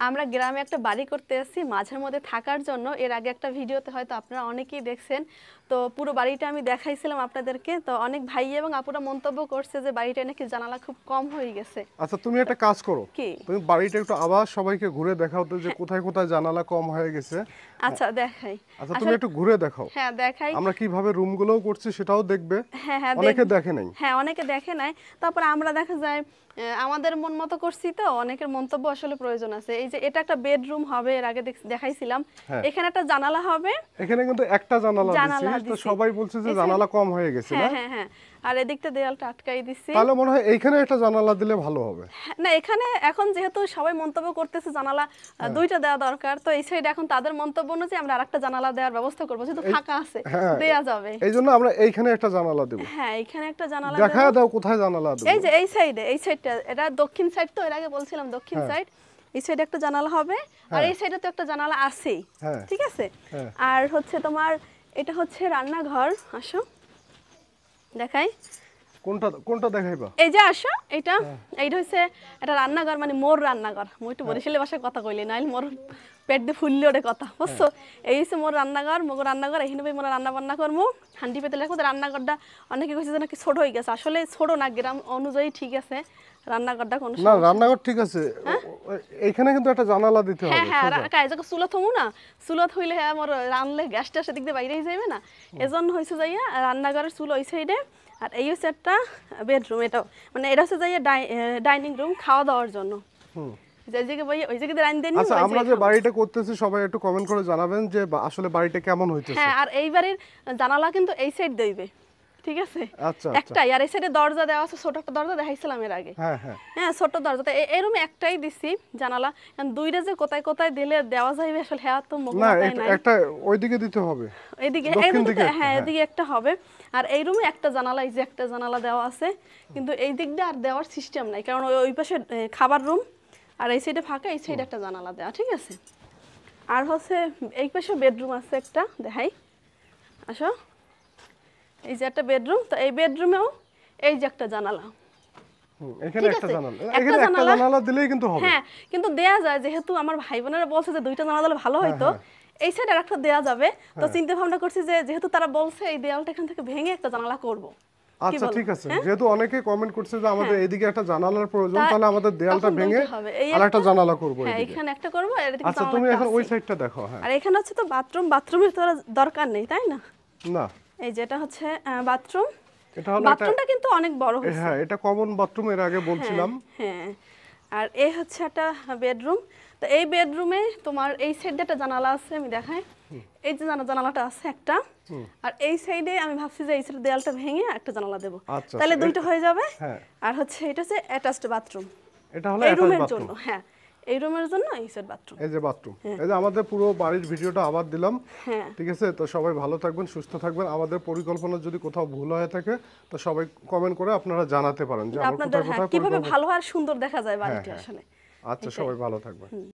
আমরা গ্রামে একটা বাড়ি করতে এসেছি মাঝের মধ্যে থাকার জন্য। এর আগে একটা ভিডিওতে হয়তো আপনারা অনেকেই দেখছেন, তো পুরো বাড়িটা আমি দেখাইছিলাম আপনাদেরকে। তো অনেক ভাই এবং আপুরা মন্তব্য করছে যে বাড়িটা নাকি জানালা খুব কম হয়ে গেছে। আচ্ছা, তুমি একটা কাজ করো, কি? তুমি বাড়িটা একটু আবার সবাইকে ঘুরে দেখাও তো যে কোথায় কোথায় জানালা কম হয়ে গেছে। আচ্ছা দেখাই। আচ্ছা, তুমি একটু ঘুরে দেখাও। হ্যাঁ দেখাই। আমরা কিভাবে রুমগুলোও করছি সেটাও দেখবে। হ্যাঁ হ্যাঁ অনেকে দেখে নাই। হ্যাঁ অনেকে দেখে নাই। তারপর আমরা দেখা যায় আমাদের মন মতো করছি, তো অনেকের মন্তব্য আসলে প্রয়োজন আছে। এই যে এটা একটা বেডরুম হবে, এর আগে দেখাইছিলাম। এখানে একটা জানালা হবে। এখানে কিন্তু একটা জানালা দিছি, তো সবাই বলছে যে জানালা কম হয়ে গেছে না? হ্যাঁ হ্যাঁ হ্যাঁ। আর এদিকটা দেয়ালটা আটকাই দিছি। তাহলে মনে হয় এইখানে একটা জানালা দিলে ভালো হবে। না, এখানে এখন যেহেতু সবাই মন্তব্য করতেছে জানালা দুইটা দেওয়া দরকার, তো এই সাইডে এখন তাদের মন্তব্য অনুযায়ী আমরা আরেকটা জানালা দেওয়ার ব্যবস্থা করব, যেহেতু ফাঁকা আছে দেয়া যাবে। এইজন্য আমরা এইখানে একটা জানালা দেব। হ্যাঁ এখানে একটা জানালা দেখা দাও কোথায় জানালা দেব। এই যে এই সাইডটা, এটা দক্ষিণ সাইড, তো এর আগে বলছিলাম দক্ষিণ সাইড। এই সাইডে একটা জানালা হবে, আর এই সাইডে তো একটা জানালা আছেই, ঠিক আছে। আর হচ্ছে তোমার এটা হচ্ছে রান্নাঘর। আসো দেখাই। কোনটা দেখাইবা? এই যে আসো, এইটা হচ্ছে এটা রান্নাঘর, মানে মোর রান্নাঘর। মই একটু বরিশালের ভাষায় কথা কইলি, নাইলে মোর পেট দিয়ে ফুললে ওটা কথা, বুঝছো? এই হচ্ছে মোর রান্নাঘর, মোর রান্নাঘর। এখানে ভাই মোর রান্না বান্না করবো, হান্ডি পেতে লাগবো। রান্নাঘরটা অনেকে কইছে যে নাকি ছোট হয়ে গেছে, আসলে ছোট না, গ্রাম অনুযায়ী ঠিক আছে রান্নাঘরটা। কোনো না, রান্নাঘর ঠিক আছে। এইখানে কিন্তু একটা জানালা দিতে হবে। হ্যাঁ হ্যাঁ, কাজ চুলা থমু না, চুলা থইলে আমার রান্নলে গ্যাসটা সেদিক দিয়ে বাইরেই যাবে না, এজন্য হয়েছে যাইয়া রান্নাঘরের চুল ওই সাইডে। আর এই হচ্ছে একটা বেডরুম, এটাও মানে এটা হচ্ছে যাইয়া ডাইনিং রুম, খাওয়া দাওয়ার জন্য। আচ্ছা, আমরা যে বাড়িটা করতেছি সবাই একটু কমেন্ট করে জানাবেন যে আসলে বাড়িটা কেমন হইতেছে। হ্যাঁ, আর এই বাড়ির জানালা কিন্তু এই সাইড দেইবে, ঠিক আছে? আচ্ছা, একটাই। আর এই সাইডে দরজা দেওয়া আছে, ছোট একটা দরজা দেখাইছিলাম এর আগে। হ্যাঁ হ্যাঁ হ্যাঁ, ছোট দরজা। এই রুমে একটাই দিছি জানালা, দুইটা যে কোথায় কোথায় দিলে দেওয়া যাবে আসলে হ্যাঁ তো না, একটা ওইদিকে দিতে হবে, এইদিকে। হ্যাঁ, এদিকে একটা হবে। আর এই রুমে একটা জানালা, এই যে একটা জানালা দেওয়া আছে, কিন্তু এই দিক দিয়ে আর দেওয়ার সিস্টেম নাই, কারণ ওই পাশে খাবার রুম, আর এই সাইডে ফাঁকা, এই সাইডে একটা জানালা দেওয়া, ঠিক আছে। আর হচ্ছে এই পাশে বেডরুম আছে একটা, দেখাই। আসো, এই যে একটা বেডরুম, তো এই বেডরুমেও এই যে একটা জানালা। এখানে একটা জানালা দিলেই কিন্তু হবে। হ্যাঁ, কিন্তু দেয়া যায়, যেহেতু আমার ভাই বোনেরা বলছে যে দুইটা জানালা দিলে ভালো হইতো, এই সাইডে আরেকটা দেয়া যাবে। তো চিন্তা ভাবনা করছি যে যেহেতু তারা বলছে এই দেয়ালটা এখান থেকে ভেঙে একটা জানালা করব। আচ্ছা ঠিক আছে, যেহেতু অনেকে কমেন্ট করছে যে আমাদের এইদিকে একটা জানালার প্রয়োজন, তাহলে আমাদের দেয়ালটা ভেঙে আরেকটা জানালা করব। হ্যাঁ, এখানে একটা করব, আর এদিকে আচ্ছা, তুমি এখন ওই সাইডটা দেখো। হ্যাঁ, আর এখানে হচ্ছে তো বাথরুমের তো দরকার নেই, তাই না? না, এই যেটা হচ্ছে বাথরুম, এটা হলো বাথরুমটা কিন্তু অনেক বড় হচ্ছে। হ্যাঁ, এটা কমন বাথরুম, এর আগে বলছিলাম। হ্যাঁ, আর এই হচ্ছে একটা বেডরুম। তো এই বেডরুমে তোমার এই সাইডে একটা জানালা আছে, আমি দেখাই। এই যে জানালাটা আছে একটা, আর এই সাইডে আমি ভাবছি যে এই সাইডে দেয়ালটা ভেঙে একটা জানালা দেব, তাহলে দুইটা হয়ে যাবে। আর হচ্ছে এটা হচ্ছে অ্যাটাচড বাথরুম, এটা হলো এই রুমের জন্য। হ্যাঁ, এই রুমের জন্য এই সেট বাথরুম। এই যে বাথরুম, এই যে আমাদের পুরো বাড়ির ভিডিওটা আবার দিলাম। ঠিক আছে, তো সবাই ভালো থাকবেন, সুস্থ থাকবেন। আমাদের পরিকল্পনা যদি কোথাও ভুল হয়ে থাকে তো সবাই কমেন্ট করে আপনারা জানাতে পারেন যে আপনাদের কিভাবে ভালো আর সুন্দর দেখা যায় বাড়িটা আসলে। আচ্ছা, সবাই ভালো থাকবেন।